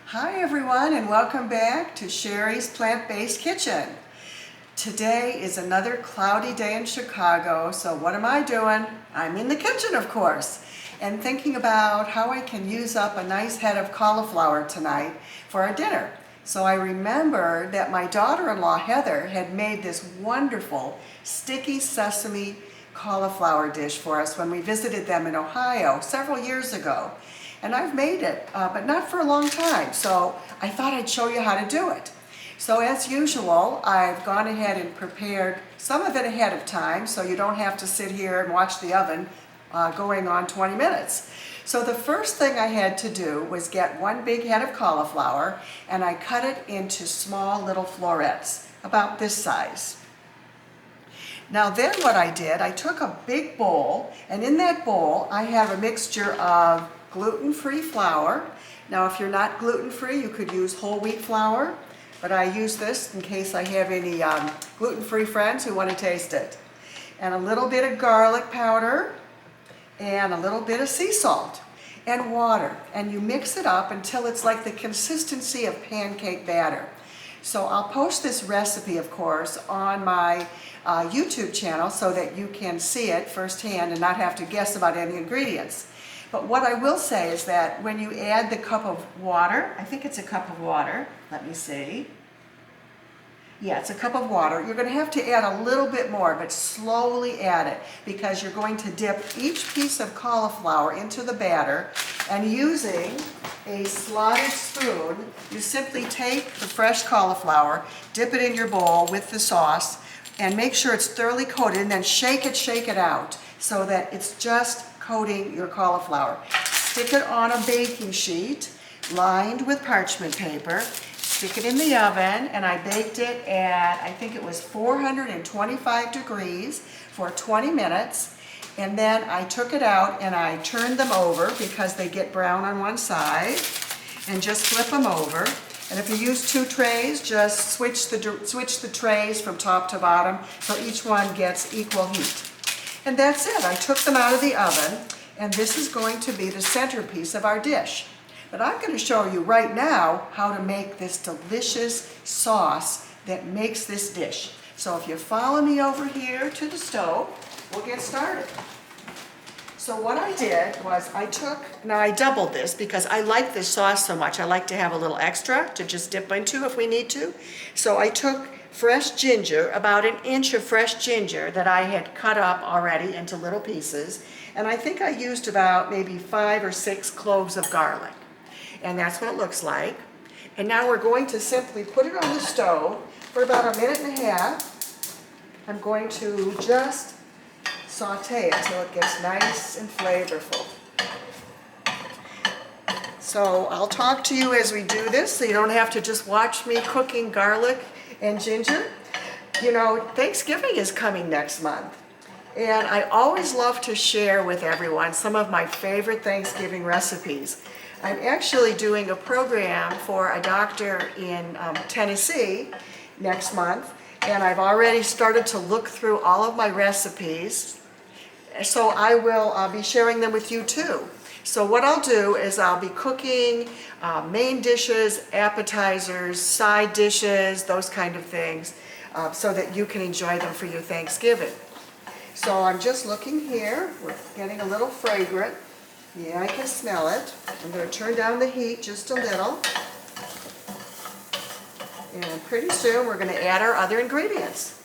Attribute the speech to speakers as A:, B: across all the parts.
A: Hi everyone, and welcome back to Sherry's Plant-Based Kitchen. Today is another cloudy day in Chicago, so what am I doing? I'm in the kitchen, of course, and thinking about how I can use up a nice head of cauliflower tonight for our dinner. So I remembered that my daughter-in-law Heather had made this wonderful sticky sesame cauliflower dish for us when we visited them in Ohio several years ago. And I've made it, but not for a long time, so I thought I'd show you how to do it. So as usual, I've gone ahead and prepared some of it ahead of time, so you don't have to sit here and watch the oven going on 20 minutes. So the first thing I had to do was get one big head of cauliflower, and I cut it into small little florets, about this size. Now then what I did, I took a big bowl, and in that bowl I have a mixture of gluten-free flour. Now if you're not gluten-free, you could use whole wheat flour, but I use this in case I have any gluten-free friends who want to taste it. And a little bit of garlic powder, and a little bit of sea salt, and water. And you mix it up until it's like the consistency of pancake batter. So I'll post this recipe, of course, on my YouTube channel so that you can see it firsthand and not have to guess about any ingredients. But what I will say is that when you add the cup of water, I think it's a cup of water, let me see. Yeah, it's a cup of water. You're going to have to add a little bit more, but slowly add it because you're going to dip each piece of cauliflower into the batter, and using a slotted spoon, you simply take the fresh cauliflower, dip it in your bowl with the sauce, and make sure it's thoroughly coated, and then shake it out so that it's just coating your cauliflower. Stick it on a baking sheet lined with parchment paper. Stick it in the oven, and I baked it at, I think it was 425 degrees for 20 minutes. And then I took it out and I turned them over because they get brown on one side, and just flip them over. And if you use two trays, just switch the trays from top to bottom so each one gets equal heat. And that's it. I took them out of the oven, and this is going to be the centerpiece of our dish. But I'm going to show you right now how to make this delicious sauce that makes this dish. So if you follow me over here to the stove, we'll get started. So what I did was I doubled this because I like this sauce so much. I like to have a little extra to just dip into if we need to. So I took fresh ginger, about an inch of fresh ginger that I had cut up already into little pieces. And I think I used about maybe 5 or 6 cloves of garlic. And that's what it looks like. And now we're going to simply put it on the stove for about a minute and a half. I'm going to just saute it till it gets nice and flavorful. So I'll talk to you as we do this so you don't have to just watch me cooking garlic and ginger. You know, Thanksgiving is coming next month. And I always love to share with everyone some of my favorite Thanksgiving recipes. I'm actually doing a program for a doctor in Tennessee next month, and I've already started to look through all of my recipes, so I will be sharing them with you too. So what I'll do is I'll be cooking main dishes, appetizers, side dishes, those kind of things, so that you can enjoy them for your Thanksgiving. So I'm just looking here, we're getting a little fragrant. Yeah, I can smell it. I'm going to turn down the heat just a little. And pretty soon we're going to add our other ingredients.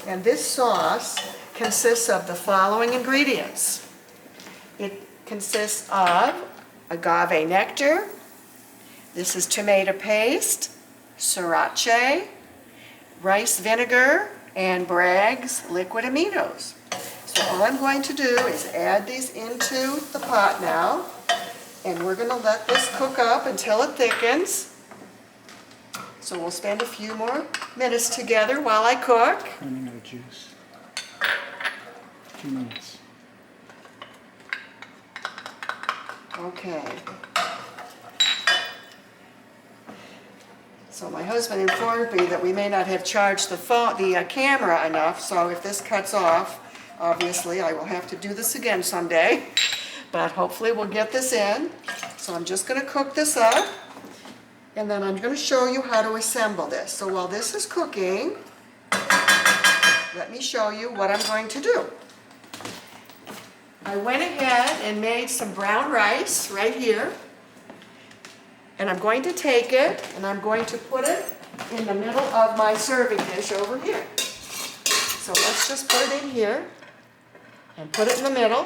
A: And this sauce consists of the following ingredients. It consists of agave nectar. This is tomato paste, sriracha, rice vinegar, and Bragg's liquid aminos. So all I'm going to do is add these into the pot now, and we're going to let this cook up until it thickens. So we'll spend a few more minutes together while I cook.
B: Running out of juice. 2 minutes.
A: Okay. So my husband informed me that we may not have charged the camera enough, so if this cuts off, obviously I will have to do this again someday, but hopefully we'll get this in. So I'm just going to cook this up, And then I'm going to show you how to assemble this. So while this is cooking, let me show you what I'm going to do. I went ahead and made some brown rice right here. And I'm going to take it and I'm going to put it in the middle of my serving dish over here. So let's just put it in here and put it in the middle.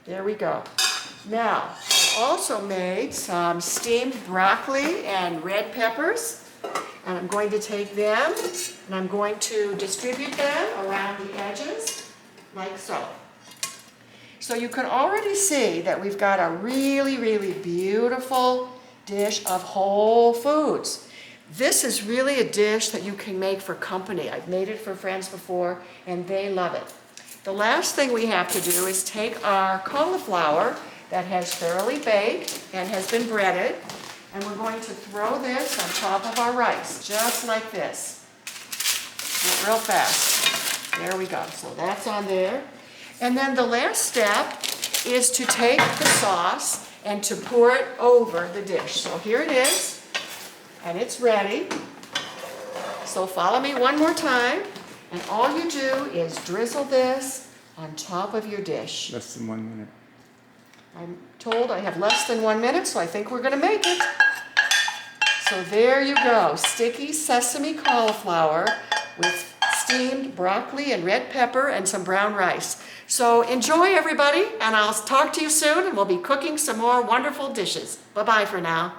A: There we go. Now, I also made some steamed broccoli and red peppers. And I'm going to take them and I'm going to distribute them around the edges like so. So you can already see that we've got a really, really beautiful dish of whole foods. This is really a dish that you can make for company. I've made it for friends before and they love it. The last thing we have to do is take our cauliflower that has thoroughly baked and has been breaded, and we're going to throw this on top of our rice, just like this. Do it real fast. There we go. So that's on there. And then the last step is to take the sauce and to pour it over the dish. So here it is, and it's ready. So follow me one more time, and all you do is drizzle this on top of your dish.
B: Less than 1 minute.
A: I'm told I have less than 1 minute, so I think we're going to make it. So there you go, sticky sesame cauliflower with steamed broccoli and red pepper and some brown rice. So enjoy, everybody, and I'll talk to you soon, and we'll be cooking some more wonderful dishes. Bye-bye for now.